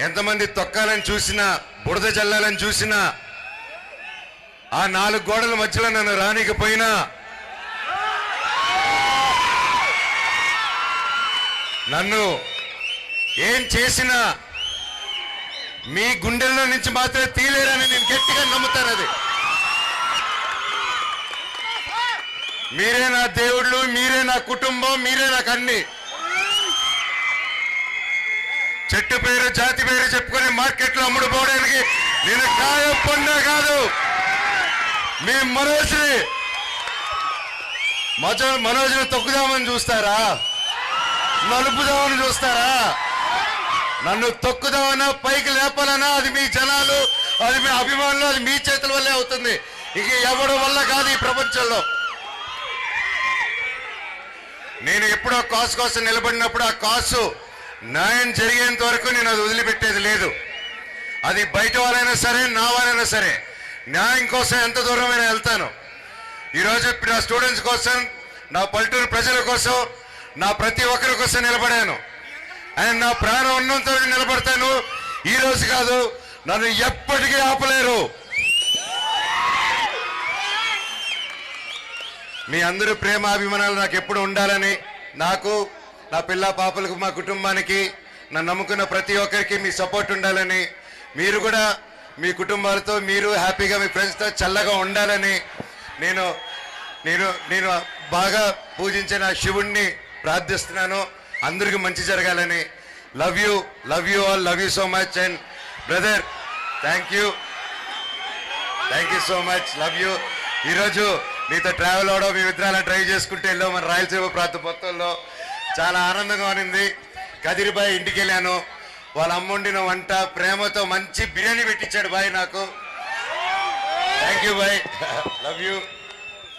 ఎంతమంది తొక్కాలని చూసినా, బురద జల్లాలని చూసినా, ఆ 4 గోడల మధ్యలో నన్ను రానికపోయినా, నన్ను ఏం చేసినా మీ గుండెల్లో నుంచి మాత్రమే తీలేరని నేను గట్టిగా నమ్ముతాను. అది మీరే నా దేవుళ్ళు, మీరే నా కుటుంబం, మీరే నాకు అన్ని. చెట్టు పేరు జాతి పేరు చెప్పుకొని మార్కెట్లో అమ్ముడుపోవడానికి నేను కాయం పొందా కాదు. మీ మనోజ్ని తొక్కుదామని చూస్తారా? నలుపుదామని చూస్తారా? నన్ను తొక్కుదామన్నా, పైకి లేపాలన్నా అది మీ జనాలు, అది మీ అభిమానులు, అది మీ చేతుల వల్లే అవుతుంది. ఇక ఎవరి వల్ల కాదు ఈ ప్రపంచంలో. నేను ఎప్పుడో కాసు కోసం నిలబడినప్పుడు ఆ కాసు న్యాయం జరిగేంత వరకు నేను అది వదిలిపెట్టేది లేదు. అది బయట వాళ్ళైనా సరే, నా వాళ్ళైనా సరే, న్యాయం కోసం ఎంత దూరమైనా వెళ్తాను. ఈరోజు నా స్టూడెంట్స్ కోసం, నా పల్లెటూరు ప్రజల కోసం, నా ప్రతి ఒక్కరి కోసం నిలబడాను. అండ్ నా ప్రాణం ఉన్నంత నిలబడతాను. ఈ రోజు కాదు, నన్ను ఎప్పటికీ ఆపలేరు. మీ అందరూ ప్రేమ అభిమానాలు నాకు ఎప్పుడు ఉండాలని, నాకు, నా పిల్ల పాపలకు, మా కుటుంబానికి, నన్ను నమ్ముకున్న ప్రతి ఒక్కరికి మీ సపోర్ట్ ఉండాలని, మీరు కూడా మీ కుటుంబాలతో మీరు హ్యాపీగా మీ ఫ్రెండ్స్తో చల్లగా ఉండాలని నేను నేను నేను బాగా పూజించిన శివుణ్ణి ప్రార్థిస్తున్నాను. అందరికీ మంచి జరగాలని. Love you all, love you so much. And brother, thank you so much, love you. ఈరోజు నీతో ట్రావెల్ అవడం, మీ విద్రాలను డ్రైవ్ చేసుకుంటూ వెళ్ళాం మన రాయలసీమ ప్రాంత మొత్తంలో. చాలా ఆనందంగా ఉంది. కదిరిబాయ్ ఇంటికి వెళ్ళాను. వాళ్ళ అమ్ముండిన వంట ప్రేమతో మంచి బిర్యానీ పెట్టించాడు బాయ్ నాకు. Thank you boy, love you.